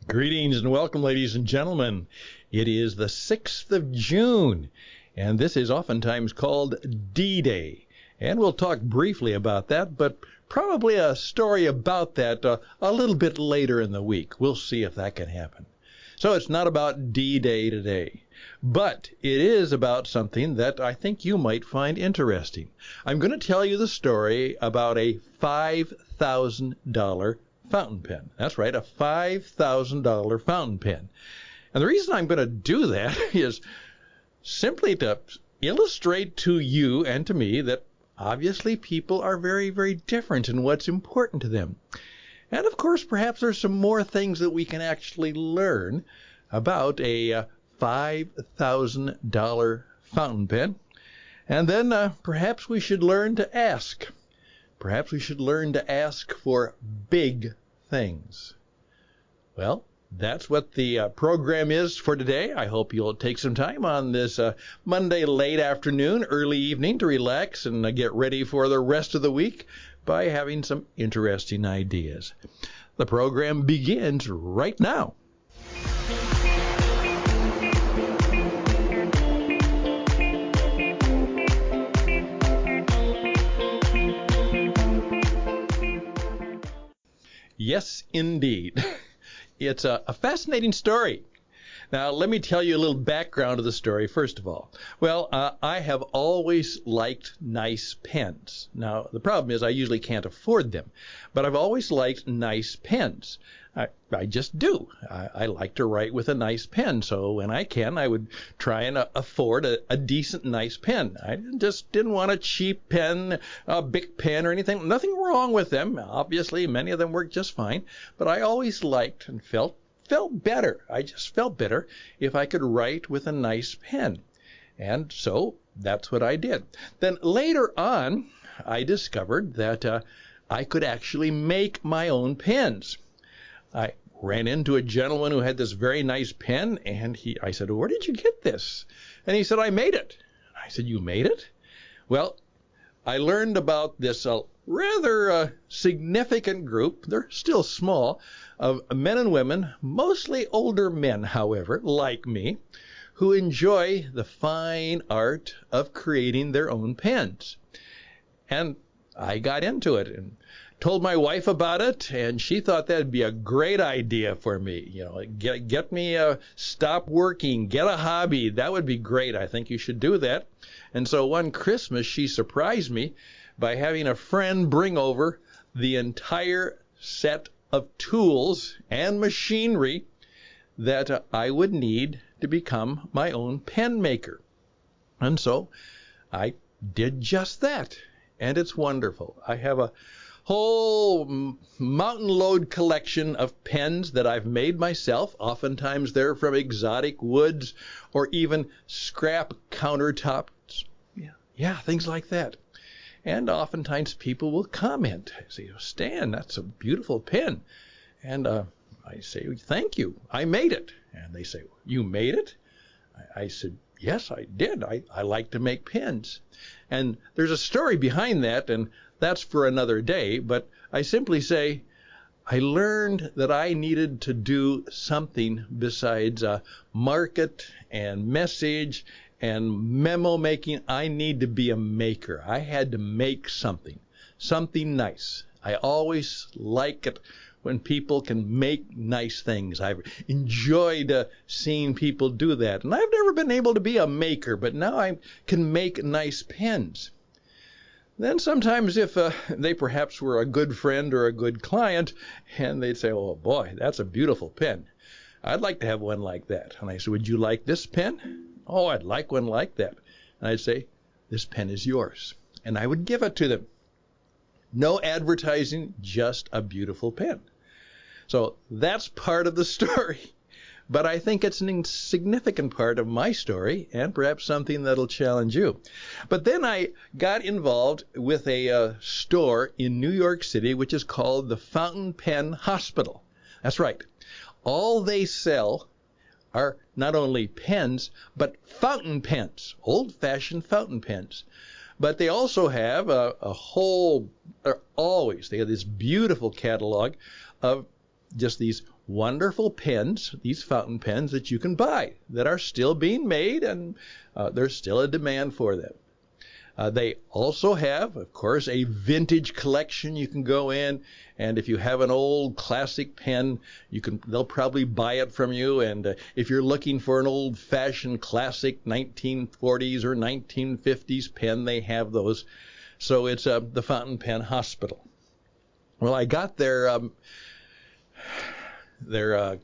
Greetings and welcome, ladies and gentlemen. It is the 6th of June, and this is oftentimes called D-Day. And we'll talk briefly about that, but probably a story about that a little bit later in the week. We'll see if that can happen. So it's not about D-Day today, but it is about something that I think you might find interesting. I'm going to tell you the story about a $5,000 fountain pen. That's right, a $5,000 fountain pen. And the reason I'm going to do that is simply to illustrate to you and to me that obviously people are very, very different in what's important to them. And of course, perhaps there's some more things that we can actually learn about a $5,000 fountain pen. And then perhaps we should learn to ask. Perhaps we should learn to ask for big things. Well, that's what the program is for today. I hope you'll take some time on this Monday late afternoon, early evening to relax and get ready for the rest of the week by having some interesting ideas. The program begins right now. Yes, indeed. It's a fascinating story. Now, let me tell you a little background of the story, first of all. Well, I have always liked nice pens. Now, the problem is I usually can't afford them, but I've always liked nice pens. I just do. I like to write with a nice pen, so when I can, I would try and afford a decent, nice pen. I just didn't want a cheap pen, a Bic pen or anything. Nothing wrong with them. Obviously, many of them work just fine, but I always liked and felt better. I just felt better if I could write with a nice pen. And so that's what I did. Then later on, I discovered that I could actually make my own pens. I ran into a gentleman who had this very nice pen, and I said, "Where did you get this?" And he said, "I made it." I said, "You made it?" Well, I learned about this rather significant group, they're still small, of men and women, mostly older men, however, like me, who enjoy the fine art of creating their own pens. And I got into it and told my wife about it, and she thought that'd be a great idea for me. You know, get me stop working, get a hobby. That would be great. I think you should do that. And so one Christmas, she surprised me by having a friend bring over the entire set of tools and machinery that I would need to become my own pen maker. And so I did just that, and it's wonderful. I have a whole mountain load collection of pens that I've made myself. Oftentimes they're from exotic woods or even scrap countertops. Yeah, things like that. And oftentimes people will comment, say, "Stan, that's a beautiful pen." And I say, "Thank you, I made it." And they say, "You made it?" I said, "Yes, I did. I like to make pens." And there's a story behind that, and that's for another day. But I simply say, I learned that I needed to do something besides market and message and memo making. I need to be a maker. I had to make something nice. I always like it when people can make nice things. I've enjoyed seeing people do that. And I've never been able to be a maker, but now I can make nice pens. Then sometimes if they perhaps were a good friend or a good client, and they'd say, "Oh boy, that's a beautiful pen. I'd like to have one like that." And I said, "Would you like this pen?" "Oh, I'd like one like that." And I'd say, "This pen is yours." And I would give it to them. No advertising, just a beautiful pen. So that's part of the story. But I think it's an insignificant part of my story and perhaps something that'll challenge you. But then I got involved with a store in New York City, which is called the Fountain Pen Hospital. That's right. All they sell are not only pens, but fountain pens, old-fashioned fountain pens. But they also have they have this beautiful catalog of just these wonderful pens, these fountain pens that you can buy that are still being made, and there's still a demand for them. They also have, of course, a vintage collection. You can go in, and if you have an old classic pen, they'll probably buy it from you. And if you're looking for an old-fashioned classic 1940s or 1950s pen, they have those. So it's the Fountain Pen Hospital. Well, I got their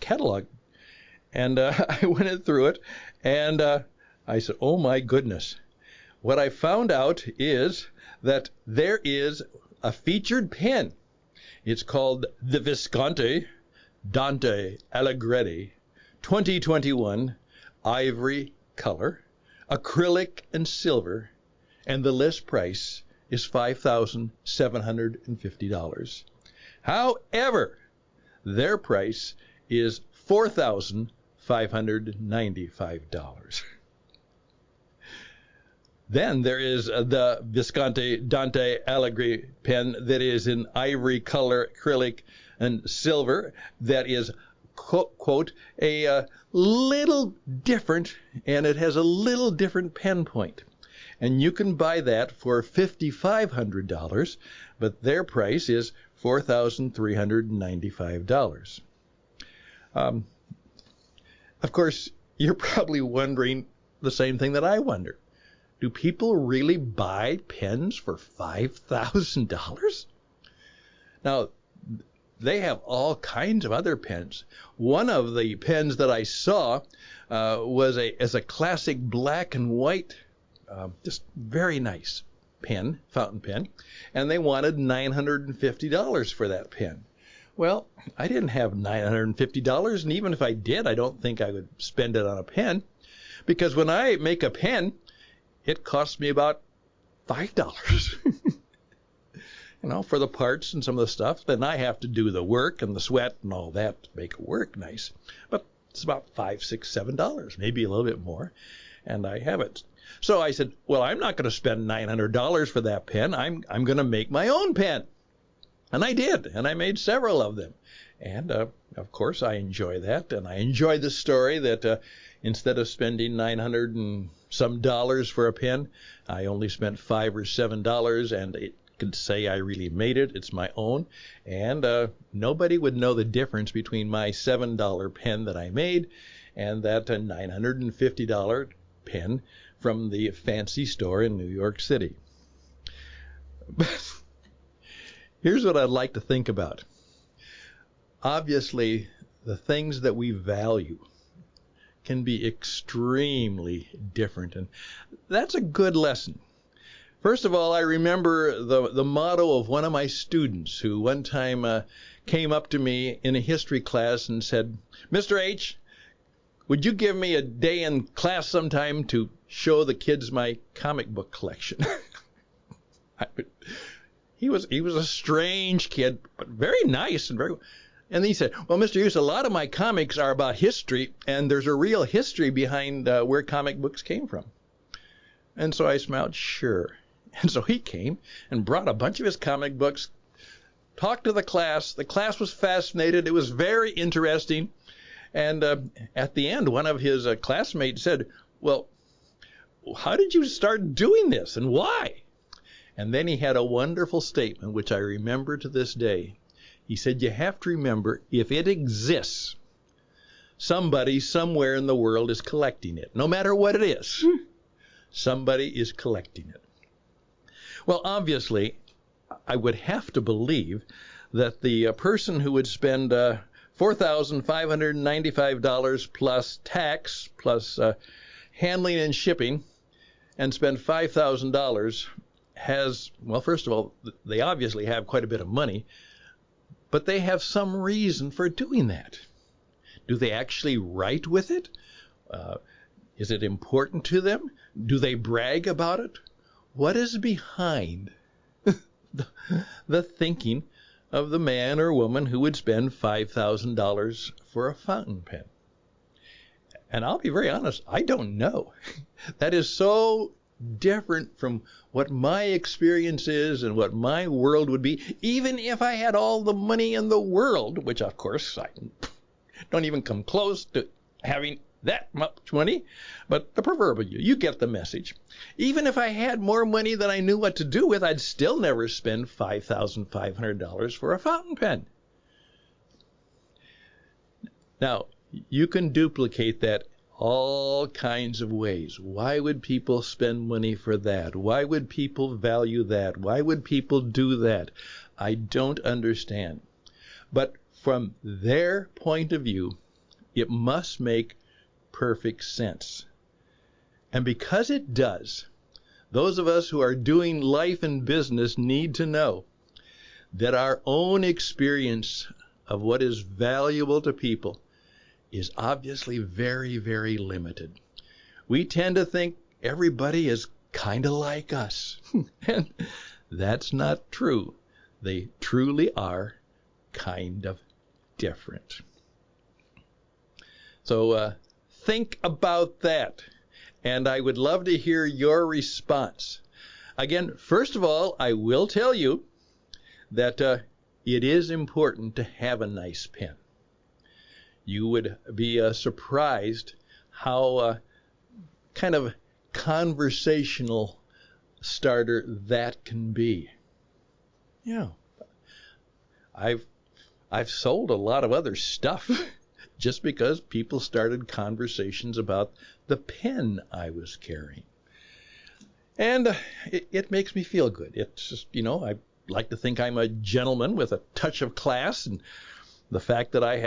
catalog, and I went through it, and I said, oh my goodness. What I found out is that there is a featured pen. It's called the Visconti Dante Alighieri 2021 ivory color, acrylic and silver, and the list price is $5,750. However, their price is $4,595. Then there is the Visconti Dante Alighieri pen that is in ivory color, acrylic, and silver that is, quote, a little different, and it has a little different pen point. And you can buy that for $5,500, but their price is $4,395. Of course, you're probably wondering the same thing that I wonder. Do people really buy pens for $5,000? Now, they have all kinds of other pens. One of the pens that I saw was a classic black and white, just very nice pen, fountain pen, and they wanted $950 for that pen. Well, I didn't have $950, and even if I did, I don't think I would spend it on a pen, because when I make a pen, it costs me about $5. For the parts and some of the stuff. Then I have to do the work and the sweat and all that to make it work nice. But it's about $5, $6, $7, maybe a little bit more. And I have it. So I said, well, I'm not going to spend $900 for that pen. I'm going to make my own pen. And I did. And I made several of them. And, of course, I enjoy that. And I enjoy the story that instead of spending $900 and some dollars for a pen, I only spent $5 or $7, and it could say I really made it. It's my own. And nobody would know the difference between my $7 pen that I made and that $950 pen from the fancy store in New York City. Here's what I'd like to think about. Obviously, the things that we value can be extremely different, and that's a good lesson. First of all, I remember the motto of one of my students who one time came up to me in a history class and said, Mr. H., would you give me a day in class sometime to show the kids my comic book collection? He was a strange kid, but very nice and very. And he said, well, Mr. Hughes, a lot of my comics are about history, and there's a real history behind where comic books came from. And so I smiled, sure. And so he came and brought a bunch of his comic books, talked to the class. The class was fascinated. It was very interesting. And at the end, one of his classmates said, well, how did you start doing this and why? And then he had a wonderful statement, which I remember to this day. He said, you have to remember, if it exists, somebody somewhere in the world is collecting it. No matter what it is, somebody is collecting it. Well, obviously, I would have to believe that the person who would spend $4,595 plus tax, plus handling and shipping, and spend $5,000 has, well, first of all, they obviously have quite a bit of money, but they have some reason for doing that. Do they actually write with it? Is it important to them? Do they brag about it? What is behind the thinking of the man or woman who would spend $5,000 for a fountain pen? And I'll be very honest, I don't know. That is so different from what my experience is and what my world would be, even if I had all the money in the world, which of course I don't even come close to having that much money, but the proverbial, you get the message. Even if I had more money than I knew what to do with, I'd still never spend $5,500 for a fountain pen. Now, you can duplicate that all kinds of ways. Why would people spend money for that? Why would people value that? Why would people do that? I don't understand. But from their point of view, it must make perfect sense. And because it does, those of us who are doing life and business need to know that our own experience of what is valuable to people is obviously very, very limited. We tend to think everybody is kind of like us. And that's not true. They truly are kind of different. So think about that. And I would love to hear your response. Again, first of all, I will tell you that it is important to have a nice pen. You would be surprised how kind of conversational starter that can be. Yeah, I've sold a lot of other stuff just because people started conversations about the pen I was carrying. And it makes me feel good. It's just, I like to think I'm a gentleman with a touch of class, and the fact that I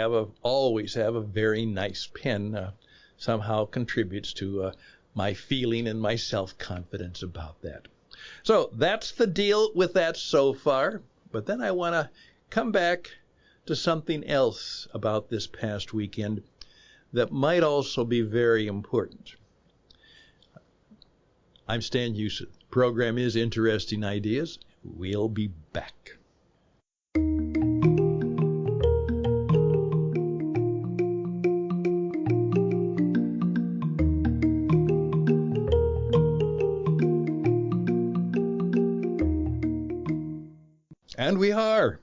always have a very nice pen somehow contributes to my feeling and my self-confidence about that. So that's the deal with that so far. But then I want to come back to something else about this past weekend that might also be very important. I'm Stan Houston. The program is Interesting Ideas. We'll be back. And we are.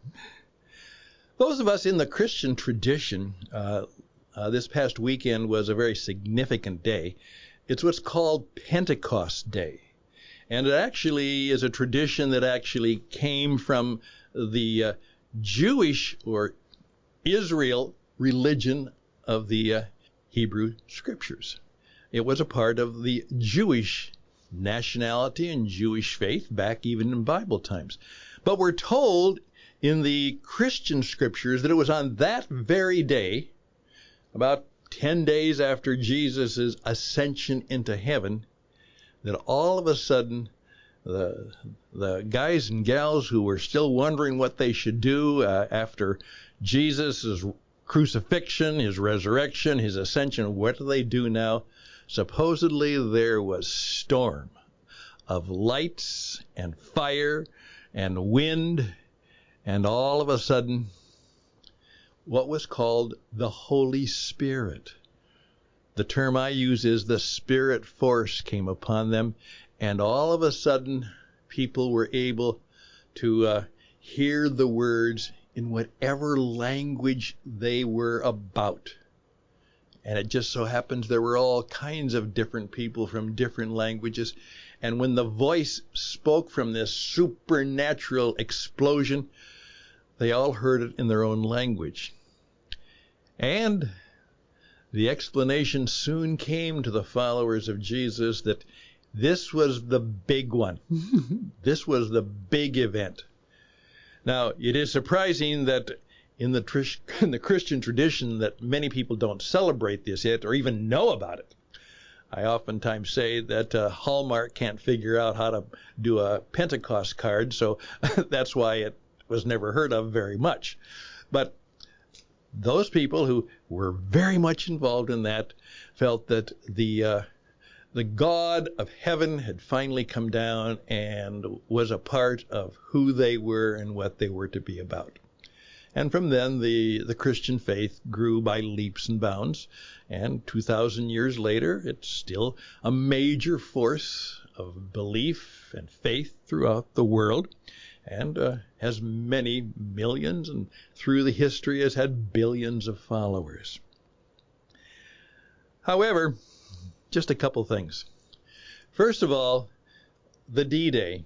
Those of us in the Christian tradition, this past weekend was a very significant day. It's what's called Pentecost Day. And it actually is a tradition that actually came from the Jewish or Israel religion of the Hebrew Scriptures. It was a part of the Jewish nationality and Jewish faith back even in Bible times. But we're told in the Christian Scriptures that it was on that very day, about 10 days after Jesus' ascension into heaven, that all of a sudden the guys and gals who were still wondering what they should do after Jesus' crucifixion, his resurrection, his ascension, what do they do now? Supposedly there was storm of lights and fire and wind, and all of a sudden what was called the Holy Spirit. The term I use is the Spirit force came upon them, and all of a sudden people were able to hear the words in whatever language they were about. And it just so happens there were all kinds of different people from different languages. And when the voice spoke from this supernatural explosion, they all heard it in their own language. And the explanation soon came to the followers of Jesus that this was the big one. This was the big event. Now, it is surprising that in the Christian tradition that many people don't celebrate this yet or even know about it. I oftentimes say that Hallmark can't figure out how to do a Pentecost card, so that's why it was never heard of very much. But those people who were very much involved in that felt that the God of heaven had finally come down and was a part of who they were and what they were to be about. And from then, the Christian faith grew by leaps and bounds. And 2,000 years later, it's still a major force of belief and faith throughout the world, and has many millions, and through the history has had billions of followers. However, just a couple things. First of all, the D-Day.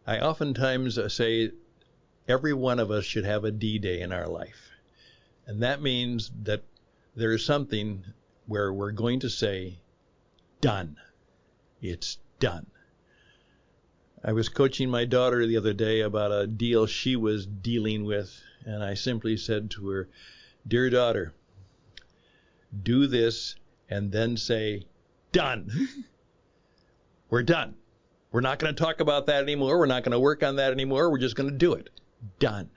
I oftentimes say every one of us should have a D-Day in our life. And that means that there is something where we're going to say, done. It's done. I was coaching my daughter the other day about a deal she was dealing with, and I simply said to her, "Dear daughter, do this and then say, done." We're done. We're not going to talk about that anymore. We're not going to work on that anymore. We're just going to do it. Done.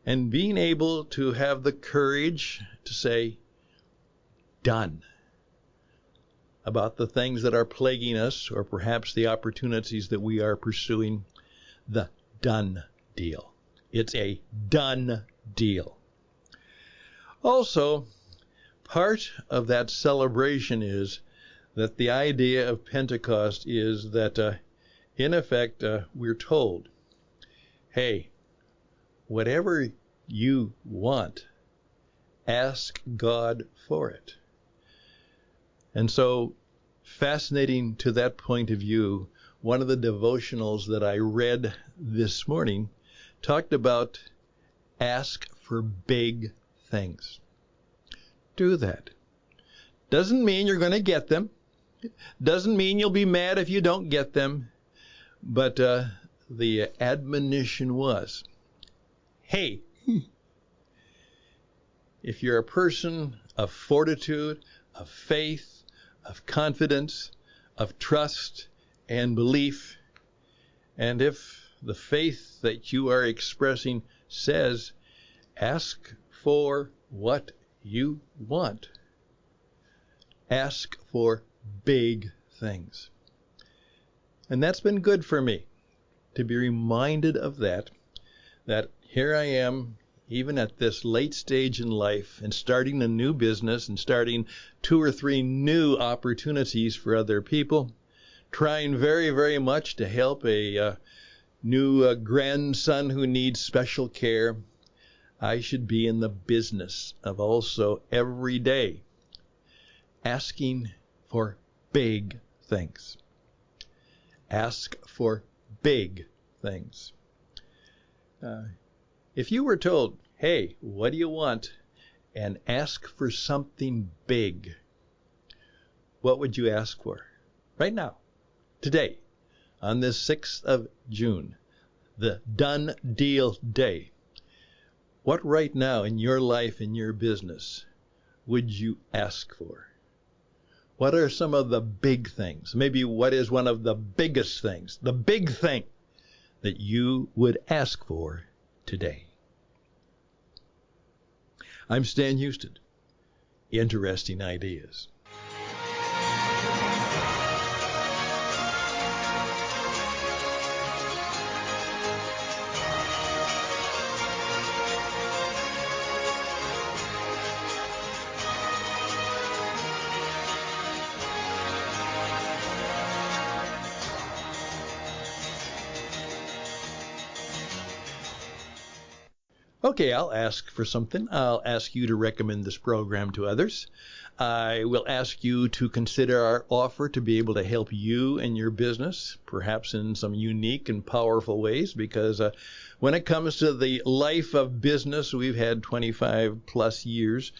And being able to have the courage to say, done, about the things that are plaguing us, or perhaps the opportunities that we are pursuing, the done deal. It's a done deal. Also, part of that celebration is that the idea of Pentecost is that, in effect, we're told, hey, whatever you want, ask God for it. And so, fascinating to that point of view, one of the devotionals that I read this morning talked about ask for big things. Do that. Doesn't mean you're going to get them. Doesn't mean you'll be mad if you don't get them. But the admonition was, hey, if you're a person of fortitude, of faith, of confidence, of trust and belief, and if the faith that you are expressing says, ask for what you want, ask for big things. And that's been good for me, to be reminded of that here I am, even at this late stage in life, and starting a new business and starting 2 or 3 new opportunities for other people, trying very, very much to help a new grandson who needs special care. I should be in the business of also every day asking for big things. Ask for big things. If you were told, hey, what do you want? And ask for something big, what would you ask for? Right now, today, on this 6th of June, the Done Deal Day. What right now in your life, in your business, would you ask for? What are some of the big things? Maybe what is one of the biggest things, the big thing that you would ask for today? I'm Stan Houston. Interesting ideas. Okay, I'll ask for something. I'll ask you to recommend this program to others. I will ask you to consider our offer to be able to help you and your business, perhaps in some unique and powerful ways, because when it comes to the life of business, we've had 25 plus years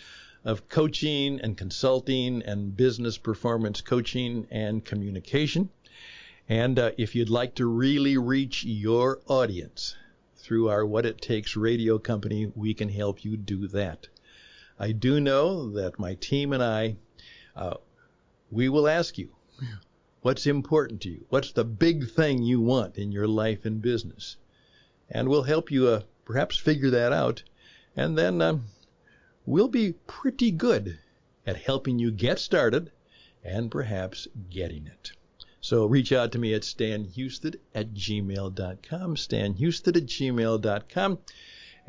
of coaching and consulting and business performance coaching and communication. And if you'd like to really reach your audience through our What It Takes radio company, we can help you do that. I do know that my team and I, we will ask you, what's important to you? What's the big thing you want in your life and business? And we'll help you perhaps figure that out. And then we'll be pretty good at helping you get started and perhaps getting it. So reach out to me at stanhusted@gmail.com, stanhusted@gmail.com,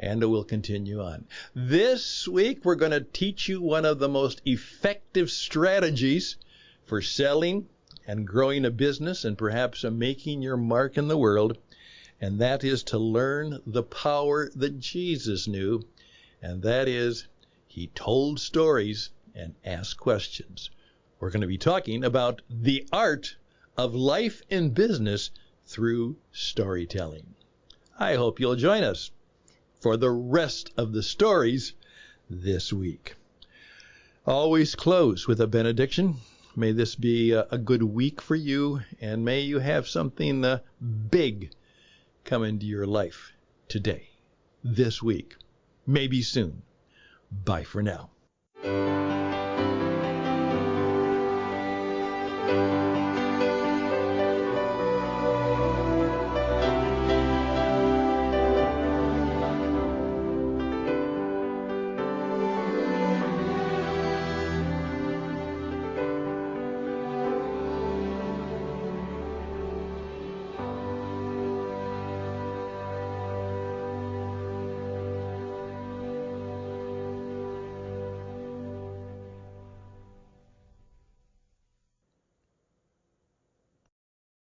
and we'll continue on. This week, we're going to teach you one of the most effective strategies for selling and growing a business and perhaps making your mark in the world, and that is to learn the power that Jesus knew, and that is he told stories and asked questions. We're going to be talking about the art of life and business through storytelling. I hope you'll join us for the rest of the stories this week. Always close with a benediction. May this be a good week for you, and may you have something big come into your life today, this week, maybe soon. Bye for now.